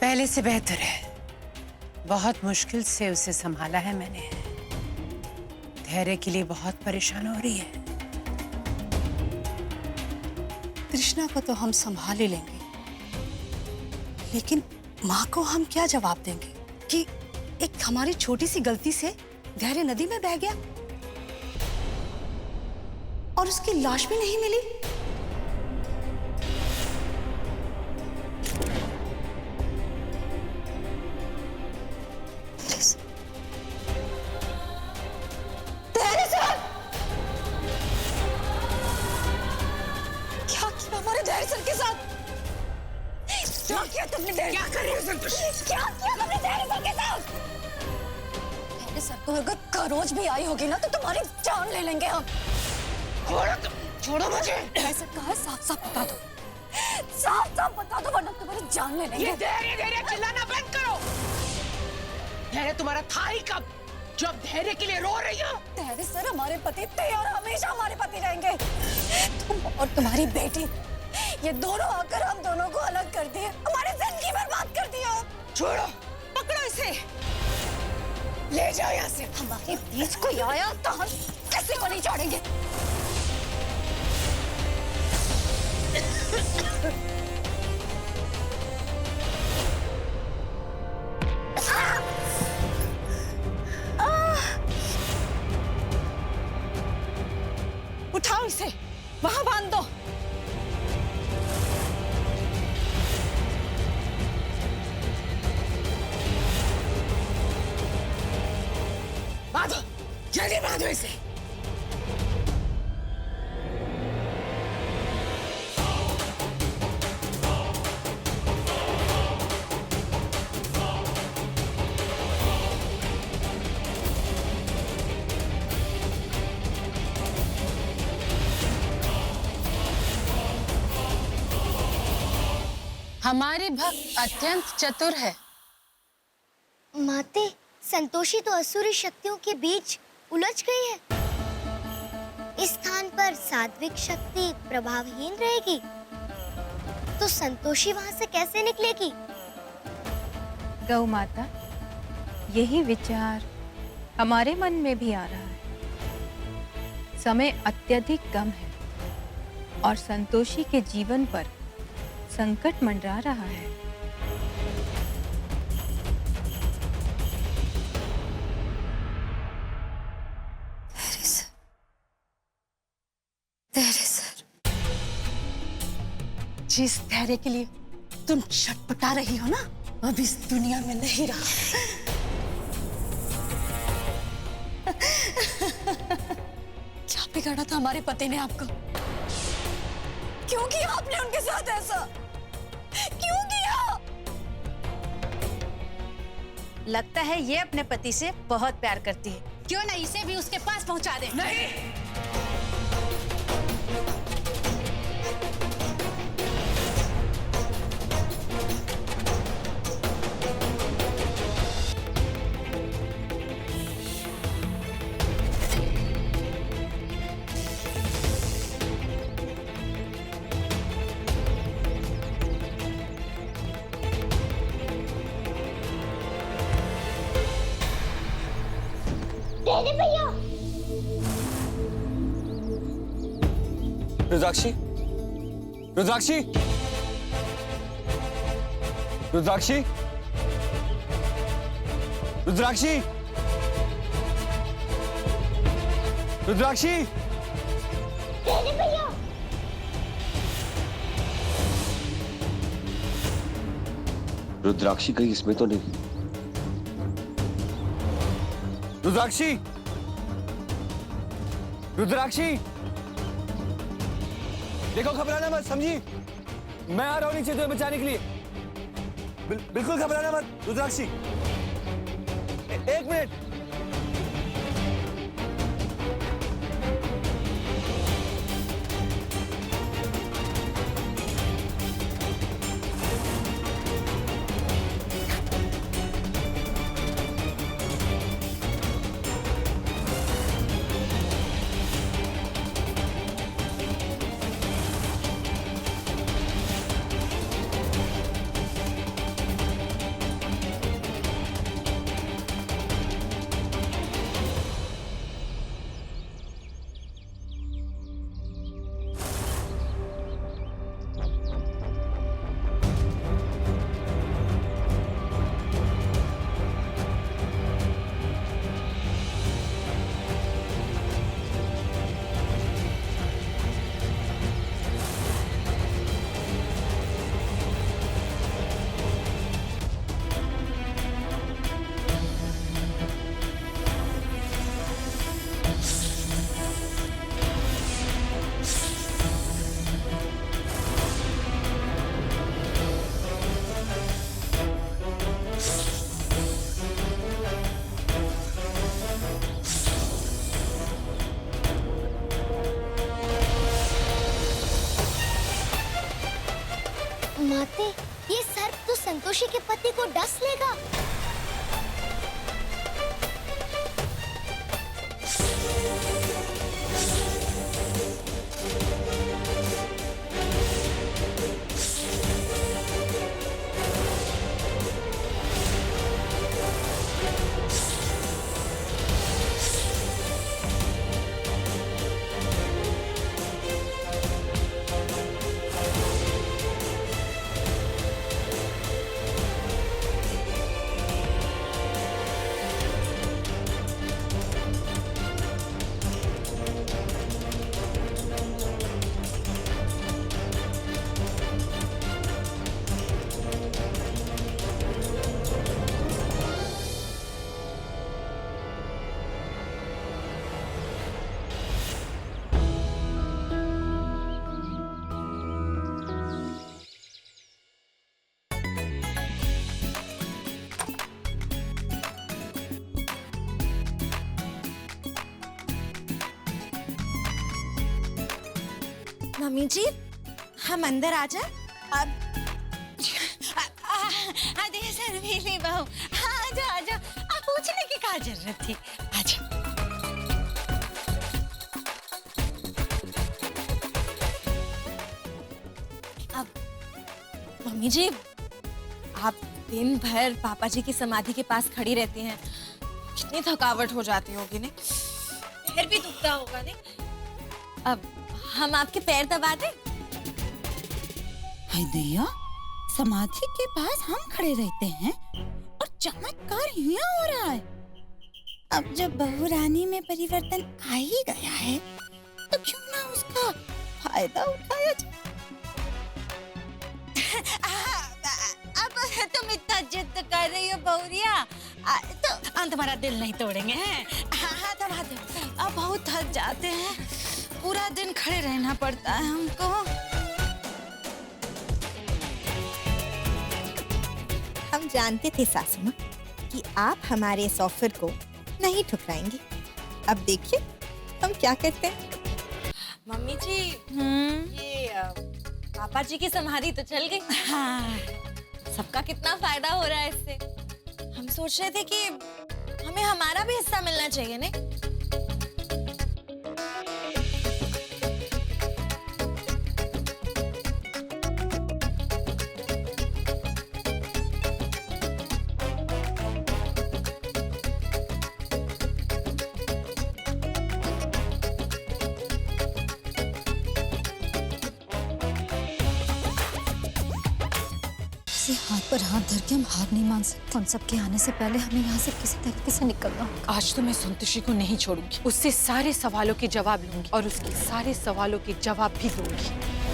पहले से बेहतर है। बहुत मुश्किल से उसे संभाला है मैंने। धैर्य के लिए बहुत परेशान हो रही है। तृष्णा को तो हम संभाल ही लेंगे, लेकिन माँ को हम क्या जवाब देंगे कि एक हमारी छोटी सी गलती से धैर्य नदी में बह गया और उसकी लाश भी नहीं मिली। धैर्य सर, क्या किया हमारे धैर्य सर के साथ? क्या किया तुमने धैर्य? क्या कर रही हो संतोष? क्या किया तुमने धैर्य सर के साथ? धैर्य सर को अगर खरोच भी आई होगी ना तो तुम्हारी जान ले लेंगे हम। छोड़ो मुझे। ऐसा कहा, साफ साफ बता दो, साफ साफ बता दो वरना तुम्हारी जान ले लेंगे। ये धैर्य धैर्य चिल्लाना बंद करो। धैर्य तुम्हारा था ही कब, जब धैर्य के लिए रो रही हो? धैर्य सर हमारे पति थे और हमेशा हमारे पति रहेंगे। तुम और तुम्हारी बेटी, ये दोनों आकर हम दोनों को अलग कर दिए, हमारी जिंदगी बर्बाद कर दिया। छोड़ो, पकड़ो इसे, ले जाओ यहाँ से। हमारे बीच कोई आया तो हम किसी को नहीं छोड़ेंगे। उठाओ इसे, वहां बांध दो। बांधो, जल्दी बांधो इसे। हमारी भक्त अत्यंत चतुर है। माते, संतोषी तो असुरी शक्तियों के बीच उलझ गई है। इस स्थान पर सात्विक शक्ति प्रभावहीन रहेगी, तो संतोषी वहां से कैसे निकलेगी? गौ माता, यही विचार हमारे मन में भी आ रहा है। समय अत्यधिक कम है और संतोषी के जीवन पर संकट मंडरा रहा है। धैर्य सर, जिस धैर्य के लिए तुम छटपटा रही हो ना, अब इस दुनिया में नहीं रहा। क्या बिगाड़ा था हमारे पति ने आपको? क्यों किया आपने उनके साथ ऐसा? क्यों किया? लगता है ये अपने पति से बहुत प्यार करती है। क्यों ना इसे भी उसके पास पहुंचा दे? नहीं, रुद्राक्षी, रुद्राक्षी, रुद्राक्षी, रुद्राक्षी, रुद्राक्षी, रुद्राक्षी कहीं इसमें तो नहीं? रुद्राक्षी, रुद्राक्षी, देखो घबराना मत, समझी? मैं आ रहा हूं नीचे तुम्हें बचाने के लिए। बिल्कुल घबराना मत रुद्राक्षी। एक मिनट। संतोषी के पति को डस लेगा। मम्मी जी, हम अंदर आ जाए? अब अरे शर्मीली बहू, आजा आजा, आप पूछने की क्या जरूरत थी, आजा। अब मम्मी जी, आप दिन भर पापा जी की समाधि के पास खड़ी रहती हैं, कितनी थकावट हो जाती होगी ने? पैर भी दुखता होगा ने? अब हम आपके पैर दबा दें? हाय दैया, समाधि के पास हम खड़े रहते हैं और चमत्कार यहाँ हो रहा है। अब जब बहू रानी में परिवर्तन आ ही गया है तो क्यों ना उसका फायदा उठाया जाए। अब तुम इतना जिद कर रही हो बहुरिया, तो हम तुम्हारा दिल नहीं तोड़ेंगे हैं? हाँ दबा दो, अब बहुत थक जाते हैं, पूरा दिन खड़े रहना पड़ता है हमको। हम जानते थे सासू माँ कि आप हमारे इस ऑफर को नहीं ठुकराएंगी। अब देखिए हम क्या करते हैं। मम्मी जी, ये पापा जी की समाधि तो चल गई। हाँ, सबका कितना फायदा हो रहा है इससे। हम सोच रहे थे कि हमें हमारा भी हिस्सा मिलना चाहिए ने? हाथ पर हाथ धर के हम हार नहीं मान सकते। उन सबके आने से पहले हमें यहाँ से किसी तरीके से निकलना होगा। आज तो मैं संतोषी को नहीं छोड़ूंगी, उससे सारे सवालों के जवाब लूंगी और उसके सारे सवालों के जवाब भी दूंगी।